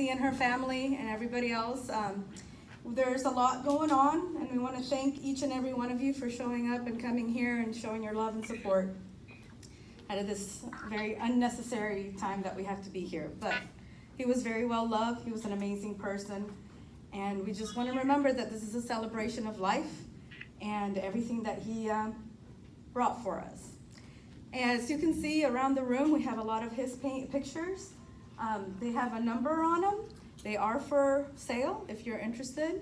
Lexi and her family and everybody else. There's a lot going on, and we want to thank each and every one of you for showing up and coming here and showing your love and support out of this very unnecessary time that we have to be here. But he was very well loved. He was an amazing person. And we just want to remember that this is a celebration of life and everything that he brought for us. As you can see around the room, we have a lot of his pictures. They have a number on them. They are for sale. If you're interested,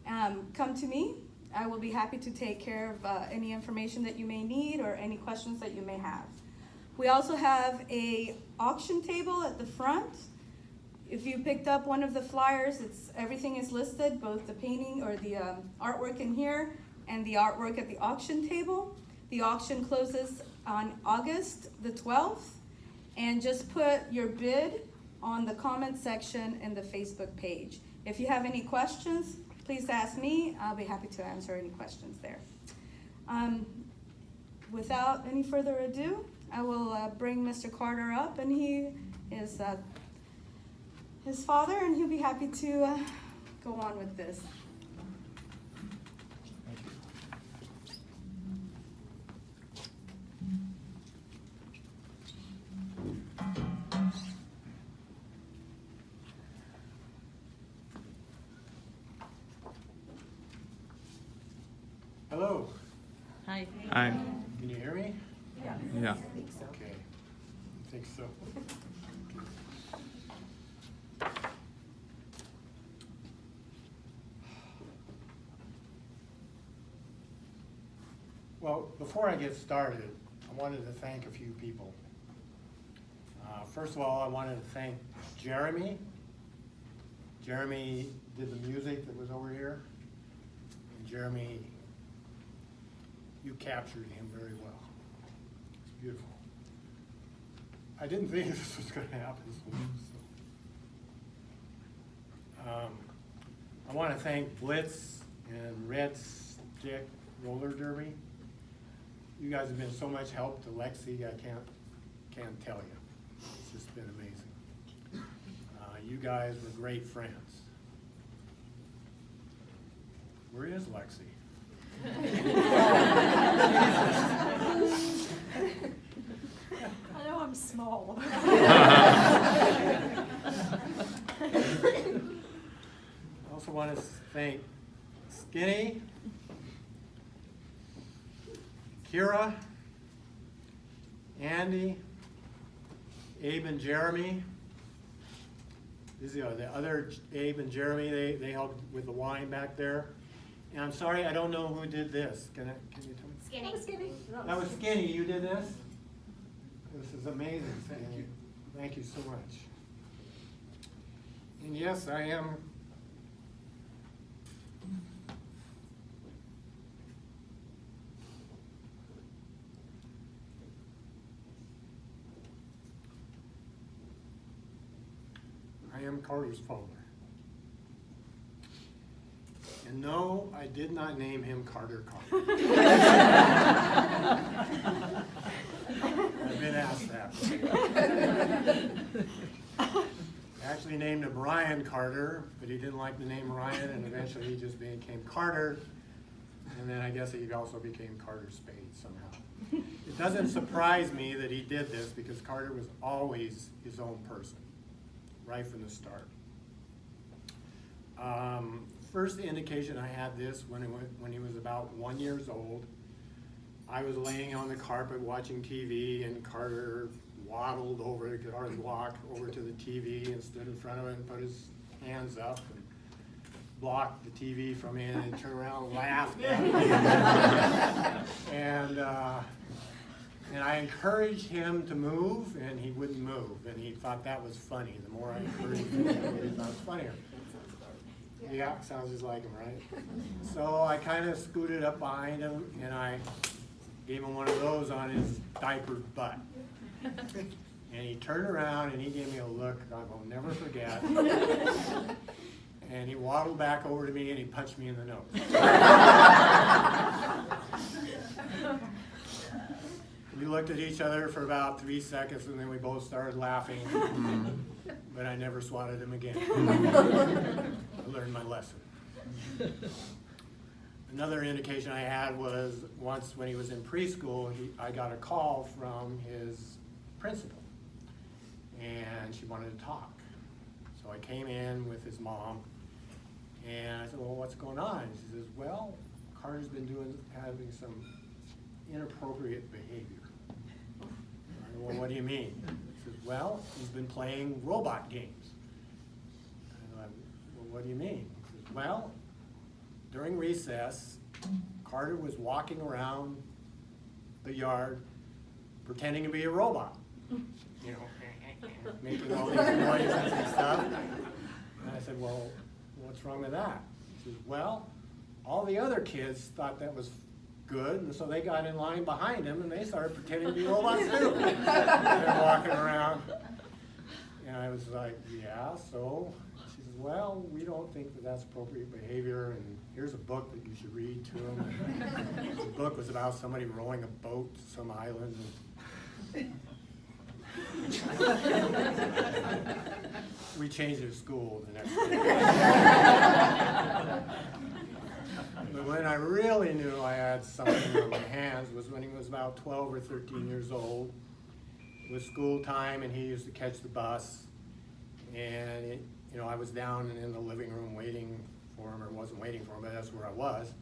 come to me. I will be happy to take care of any information that you may need or any questions that you may have. We also have a auction table at the front. If you picked up one of the flyers, everything is listed, both the painting or the artwork in here and the artwork at the auction table. The auction closes on August the 12th, and just put your bid on the comment section in the Facebook page. If you have any questions, please ask me. I'll be happy to answer any questions there. Without any further ado, I will bring Mr. Carter up, and he is his father, and he'll be happy to go on with this. Hello. Hi. Hi. Can you hear me? Yeah. Okay. I think so. Well, before I get started, I wanted to thank a few people. First of all, I wanted to thank Jeremy. Jeremy did the music that was over here. And Jeremy, you captured him very well. It's beautiful. I didn't think this was going to happen. I want to thank Blitz and Red Stick Roller Derby. You guys have been so much help to Lexi, I can't tell you. It's just been amazing. You guys were great friends. Where is Lexi? I know I'm small. I also want to thank Skinny, Kira, Andy, Abe and Jeremy. These are the other Abe and Jeremy. They helped with the wine back there. And I'm sorry, I don't know who did this. Can you tell me? Skinny. That was Skinny. That was Skinny. You did this? This is amazing. Thank you. Thank you so much. And yes, I am. I am Carter's father. And no, I did not name him Carter Carter. I've been asked that. I actually named him Ryan Carter, but he didn't like the name Ryan, and eventually he just became Carter. And then I guess he also became Carter Spade somehow. It doesn't surprise me that he did this because Carter was always his own person, right from the start. First indication I had this when he was about 1 year old. I was laying on the carpet watching TV, and Carter waddled over, or walked over to the TV and stood in front of it and put his hands up and blocked the TV from in and turned around and laughed at me. And I encouraged him to move, and he wouldn't move, and he thought that was funny. The more I encouraged him, the more he thought it was funnier. Yeah, sounds just like him, right? So I kind of scooted up behind him, and I gave him one of those on his diapered butt. And he turned around, and he gave me a look I will never forget. And he waddled back over to me, and he punched me in the nose. We looked at each other for about 3 seconds and then we both started laughing. But I never swatted him again. I learned my lesson. Another indication I had was once when he was in preschool, I got a call from his principal. And she wanted to talk. So I came in with his mom. And I said, well, what's going on? And she says, well, Carter's been having some inappropriate behavior. I said, well, what do you mean? He says, well, he's been playing robot games. I'm like, well, what do you mean? He says, well, during recess, Carter was walking around the yard pretending to be a robot. You know, making all these noises and stuff. And I said, well, what's wrong with that? He says, well, all the other kids thought that was good, and so they got in line behind him, and they started pretending to be robots too. They're walking around. And I was like, yeah, so? She says, well, we don't think that that's appropriate behavior, and here's a book that you should read to him. The book was about somebody rowing a boat to some island. We changed it to school the next day. But when I really knew I had something on my hands was when he was about 12 or 13 years old. It was school time and he used to catch the bus. And I was down in the living room waiting for him, or wasn't waiting for him, but that's where I was.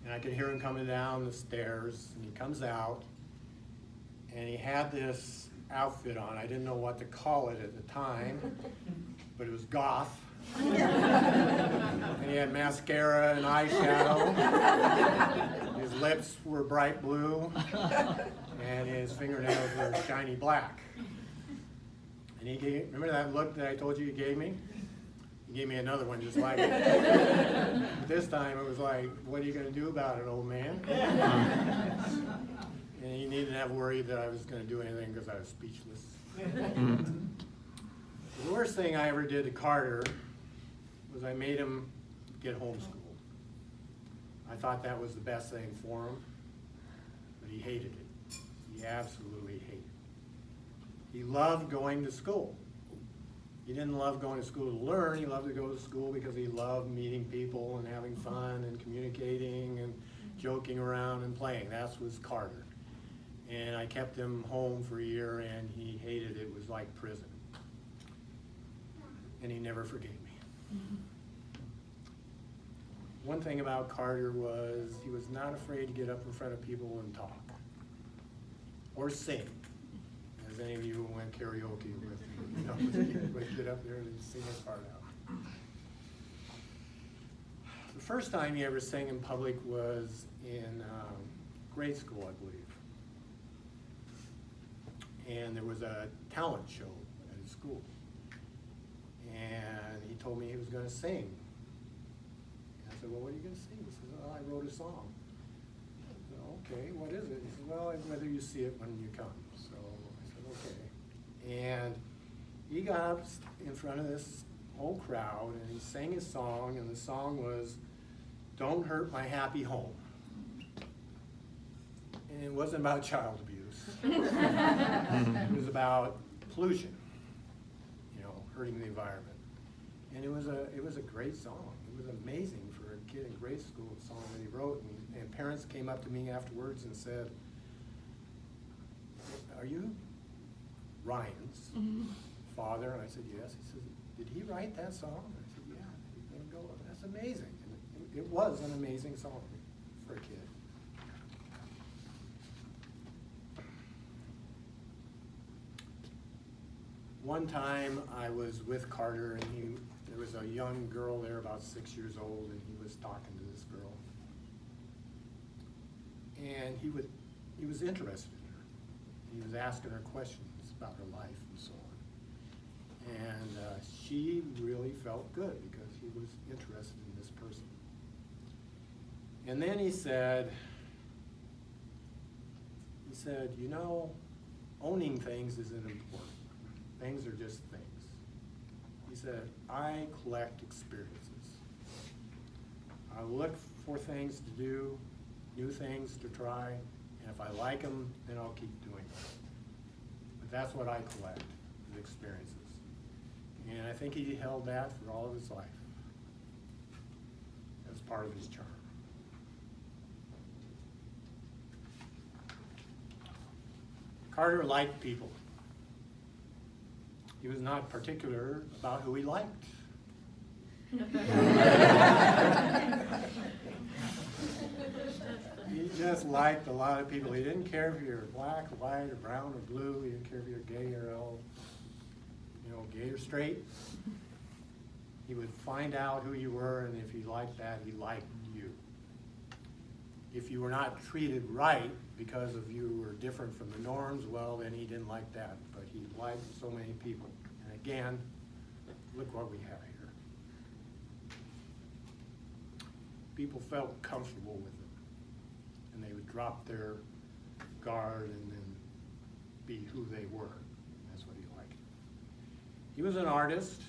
And I could hear him coming down the stairs, and he comes out, and he had this outfit on. I didn't know what to call it at the time, but it was goth. And he had mascara and eyeshadow. His lips were bright blue, and his fingernails were shiny black. And he gave, remember that look that I told you he gave me? He gave me another one just like it. But this time it was like, what are you going to do about it, old man? And he needn't have worried that I was going to do anything because I was speechless. The worst thing I ever did to Carter was I made him get homeschooled. I thought that was the best thing for him, but he hated it. He absolutely hated it. He loved going to school. He didn't love going to school to learn. He loved to go to school because he loved meeting people and having fun and communicating and joking around and playing. That was Carter. And I kept him home for a year and he hated it. It was like prison. And he never forgave me. One thing about Carter was he was not afraid to get up in front of people and talk. Or sing. As any of you who went karaoke with me, would get up there and sing his heart out. The first time he ever sang in public was in grade school, I believe. And there was a talent show at his school. And he told me he was going to sing. And I said, well, what are you going to sing? He said, oh, I wrote a song. I said, okay, what is it? He said, well, I'd rather you see it when you come. So I said, okay. And he got up in front of this whole crowd and he sang his song, and the song was, Don't Hurt My Happy Home. And it wasn't about child abuse. It was about pollution, hurting the environment. And it was a great song. It was amazing for a kid in grade school, the song that he wrote. And parents came up to me afterwards and said, are you Ryan's father? And I said, yes. He said, did he write that song? And I said, yeah. There you go. That's amazing. And it was an amazing song for a kid. One time I was with Carter and there was a young girl there about 6 years old, and he was talking to this girl. And he was interested in her. He was asking her questions about her life and so on. And she really felt good because he was interested in this person. And then he said, owning things isn't important. Things are just things. He said, I collect experiences. I look for things to do, new things to try, And if I like them, then I'll keep doing them. But that's what I collect, is experiences. And I think he held that for all of his life. That's part of his charm. Carter liked people. He was not particular about who he liked. He just liked a lot of people. He didn't care if you were black, or white, or brown, or blue. He didn't care if you were gay or gay or straight. He would find out who you were, and if he liked that, he liked you. If you were not treated right because of you were different from the norms, well, then he didn't like that. But he liked so many people. And again, look what we have here. People felt comfortable with him, and they would drop their guard and then be who they were. That's what he liked. He was an artist.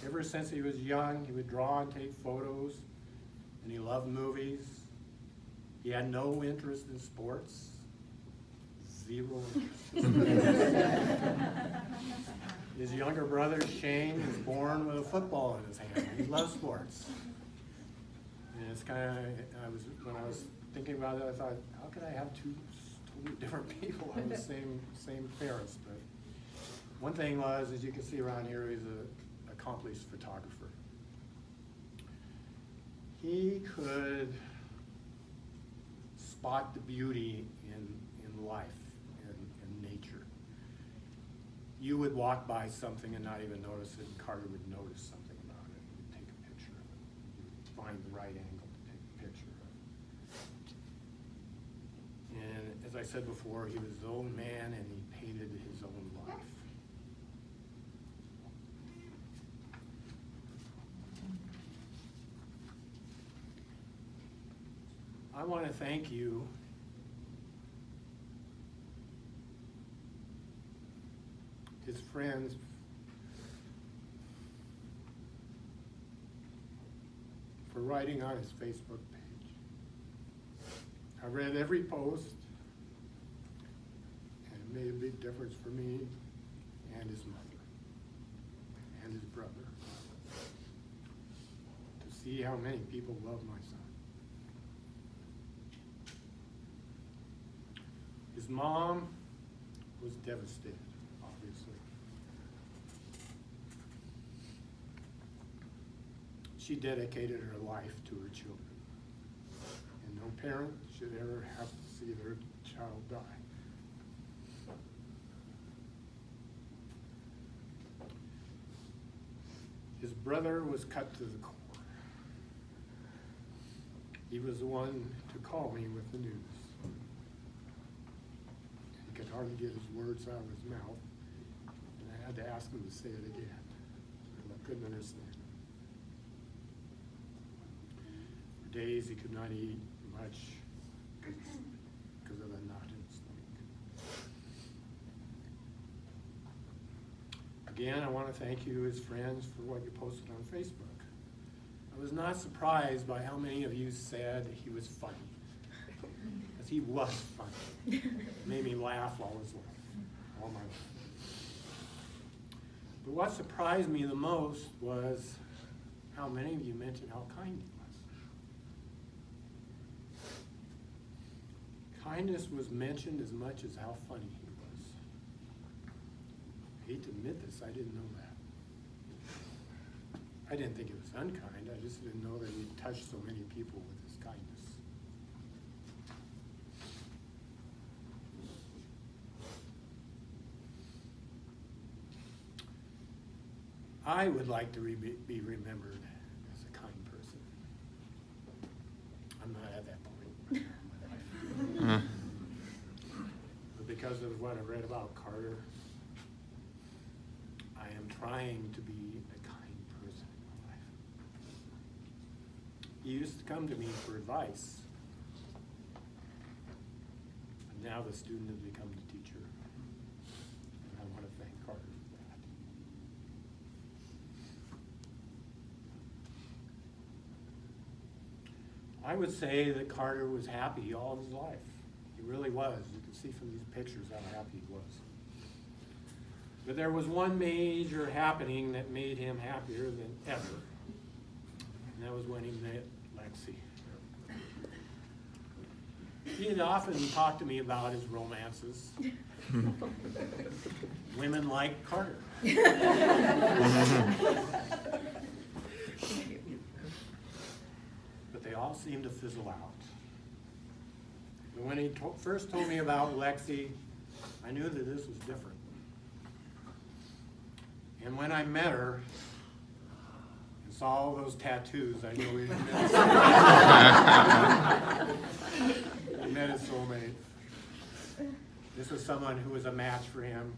Ever since he was young, he would draw and take photos, and he loved movies. He had no interest in sports. Zero interest. His younger brother, Shane, was born with a football in his hand. He loved sports. And it's kind of, when I was thinking about it, I thought, how could I have two totally different people on the same parents? But one thing was, as you can see around here, he's an accomplished photographer. He could spot the beauty in life and nature. You would walk by something and not even notice it, and Carter would notice something about it and take a picture of it. He would find the right angle to take a picture of it. And as I said before, he was his own man, and he painted his own life. I want to thank you his friends for writing on his Facebook page. I read every post, and it made a big difference for me and his mother and his brother to see how many people love my son. His mom was devastated, obviously. She dedicated her life to her children. And no parent should ever have to see their child die. His brother was cut to the core. He was the one to call me with the news. He could hardly get his words out of his mouth, and I had to ask him to say it again. I couldn't understand him. For days he could not eat much because of the knot in his stomach. Again, I want to thank you, his friends, for what you posted on Facebook. I was not surprised by how many of you said he was funny. Because he was funny. Made me laugh all his life, all my life. But what surprised me the most was how many of you mentioned how kind he was. Kindness was mentioned as much as how funny he was. I hate to admit this, I didn't know that. I didn't think it was unkind, I just didn't know that he touched so many people with his kindness. I would like to be remembered as a kind person. I'm not at that point in my life. But because of what I read about Carter, I am trying to be a kind person in my life. He used to come to me for advice, but now the student has become the teacher, and I want to thank Carter for that. I would say that Carter was happy all of his life. He He really was. You can see from these pictures how happy he was. But there was one major happening that made him happier than ever. And that was when he met Lexi. He had often talked to me about his romances. Women like Carter. But they all seemed to fizzle out. And when he first told me about Lexi, I knew that this was different. And when I met her and saw all those tattoos, I knew we met his soulmate. This was someone who was a match for him,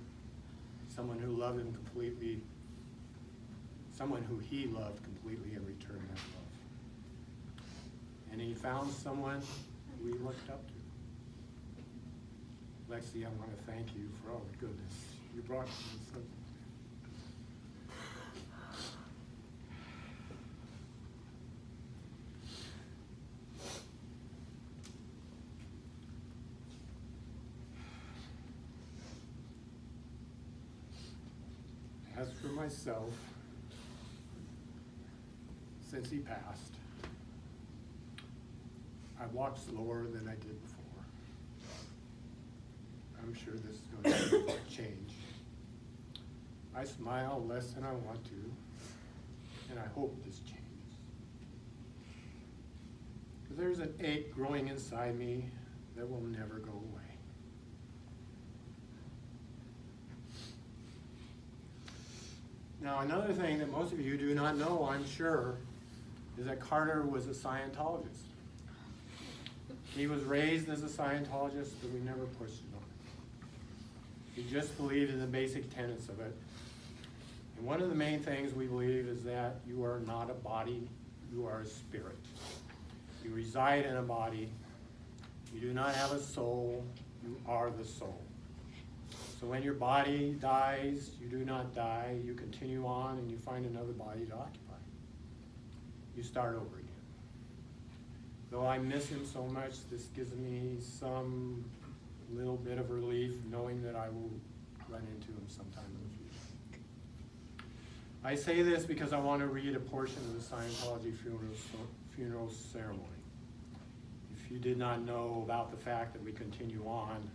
someone who loved him completely, someone who he loved completely and returned that love. And he found someone who he looked up to. Lexi, I want to thank you for all the goodness you brought to this. As for myself, since he passed, I walked slower than I did before. I'm sure this is going to change. I smile less than I want to, and I hope this changes. There's an ache growing inside me that will never go away. Now, another thing that most of you do not know, I'm sure, is that Carter was a Scientologist. He was raised as a Scientologist, but we never pushed it on him. He just believed in the basic tenets of it. And one of the main things we believe is that you are not a body, you are a spirit. You reside in a body. You do not have a soul, you are the soul. So when your body dies, you do not die, you continue on and you find another body to occupy. You start over again. Though I miss him so much, this gives me some little bit of relief knowing that I will run into him sometime in the future. I say this because I want to read a portion of the Scientology funeral ceremony. If you did not know about the fact that we continue on,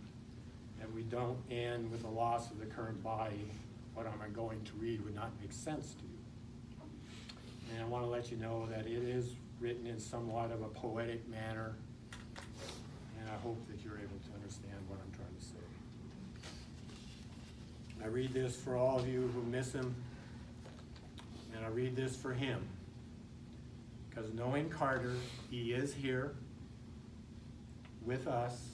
that we don't end with the loss of the current body, what I'm going to read would not make sense to you. And I want to let you know that it is written in somewhat of a poetic manner, and I hope that you're able to understand what I'm trying to say. I read this for all of you who miss him, and I read this for him, because knowing Carter, he is here with us,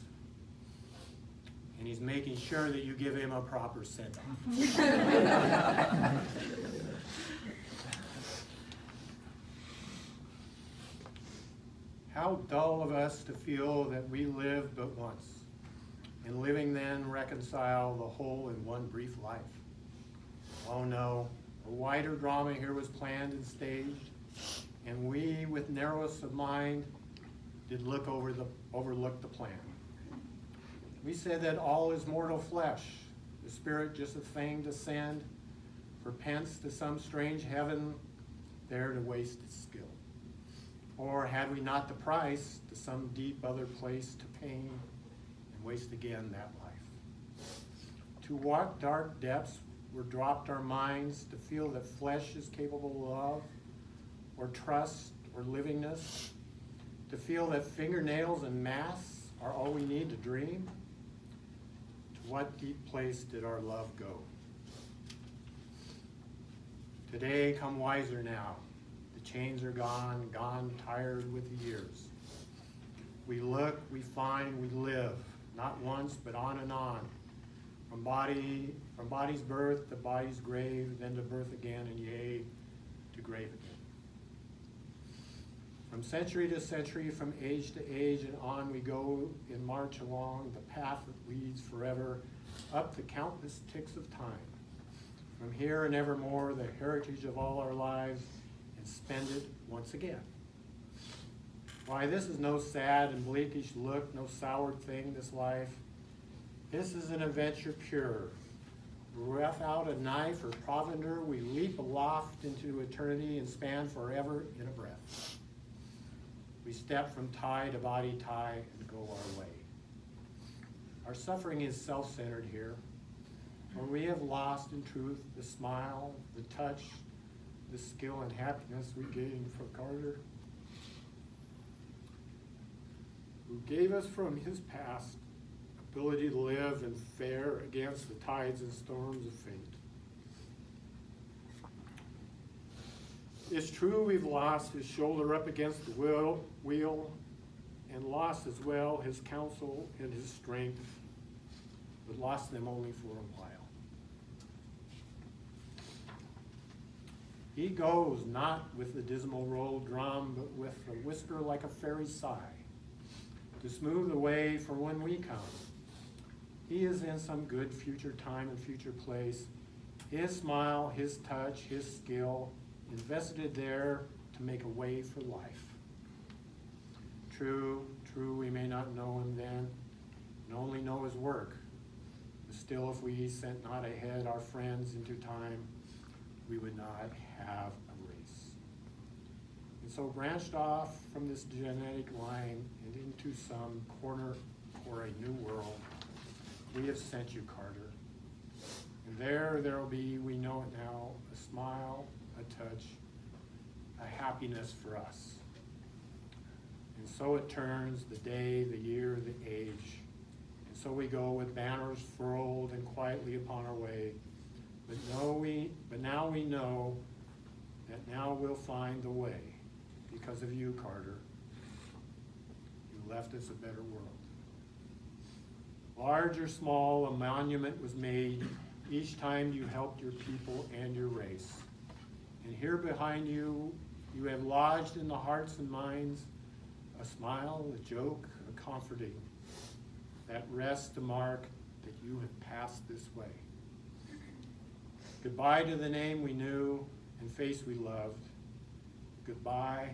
and he's making sure that you give him a proper send-off. How dull of us to feel that we live but once, and living then reconcile the whole in one brief life. Oh no, a wider drama here was planned and staged, and we, with narrowness of mind, did overlook the plan. We said that all is mortal flesh, the spirit just a thing to send, for pence to some strange heaven, there to waste its skill. Or had we not the price to some deep other place to pain, and waste again that life? To what dark depths were dropped our minds to feel that flesh is capable of love, or trust, or livingness? To feel that fingernails and masks are all we need to dream? To what deep place did our love go? Today, come wiser now. The chains are gone, tired with the years. We look, we find, we live, not once, but on and on. From body's birth to body's grave, then to birth again, and yea, to grave again. From century to century, from age to age, and on we go in march along the path that leads forever up the countless ticks of time. From here and evermore, the heritage of all our lives, and spend it once again. Why, this is no sad and bleakish look, no soured thing, this life. This is an adventure pure. Without a knife or provender, we leap aloft into eternity and span forever in a breath. We step from tie to body tie and go our way. Our suffering is self-centered here, for we have lost in truth the smile, the touch, the skill and happiness we gained from Carter, who gave us from his past ability to live and fare against the tides and storms of fate. It's true we've lost his shoulder up against the wheel and lost as well his counsel and his strength, but lost them only for a while. He goes not with the dismal roll drum, but with a whisper like a fairy sigh, to smooth the way for when we come. He is in some good future time and future place. His smile, his touch, his skill, invested there to make a way for life. True, we may not know him then, and only know his work. But still, if we sent not ahead our friends into time, we would not have a race. And so branched off from this genetic line and into some corner or a new world, we have sent you, Carter. And there will be, we know it now, a smile, a touch, a happiness for us. And so it turns, the day, the year, the age. And so we go with banners furled and quietly upon our way. But now we know that now we'll find the way because of you, Carter. You left us a better world. Large or small, a monument was made each time you helped your people and your race. And here behind you, you have lodged in the hearts and minds a smile, a joke, a comforting, that rests to mark that you have passed this way. Goodbye to the name we knew and face we loved. Goodbye,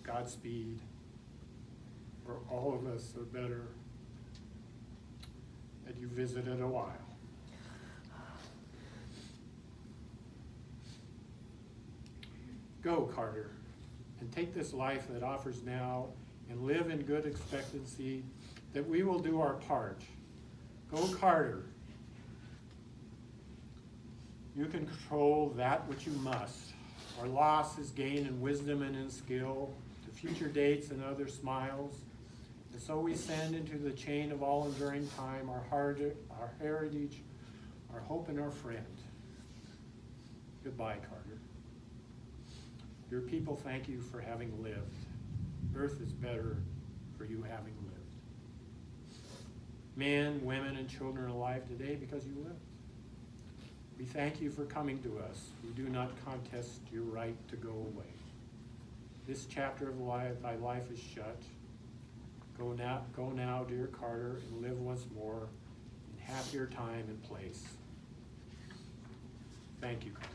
Godspeed, for all of us are better that you visited a while. Go, Carter, and take this life that offers now and live in good expectancy that we will do our part. Go, Carter. You can control that which you must. Our loss is gain in wisdom and in skill, to future dates and other smiles. And so we send into the chain of all enduring time our heritage, our hope, and our friend. Goodbye, Carter. Your people thank you for having lived. Earth is better for you having lived. Men, women, and children are alive today because you lived. We thank you for coming to us. We do not contest your right to go away. This chapter of thy life is shut. Go now, dear Carter, and live once more in happier time and place. Thank you, Carter.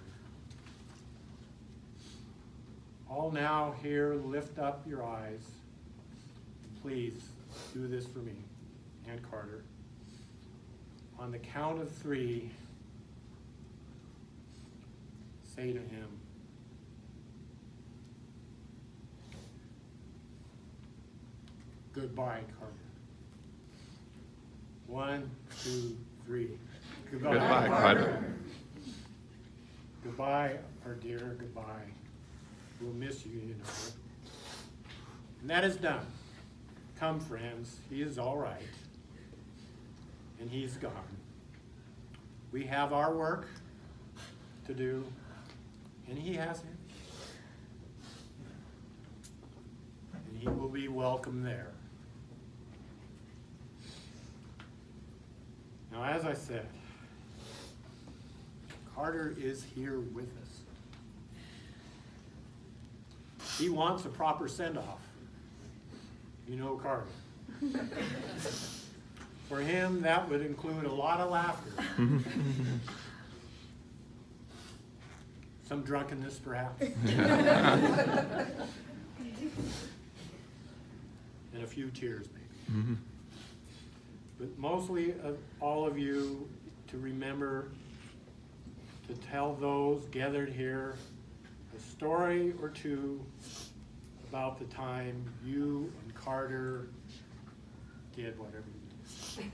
All now here, lift up your eyes. Please do this for me and Carter. On the count of 3, say to him, goodbye, Carter. 1, 2, 3. Goodbye, Carter. Goodbye, our dear, goodbye. We'll miss you, you know. And that is done. Come, friends, he is all right. And he's gone. We have our work to do, and he has it. And he will be welcome there. Now, as I said, Carter is here with us. He wants a proper send-off. You know Carter. For him, that would include a lot of laughter. Some drunkenness, perhaps. few tears maybe. But mostly of all of you to remember to tell those gathered here a story or two about the time you and Carter did whatever you did.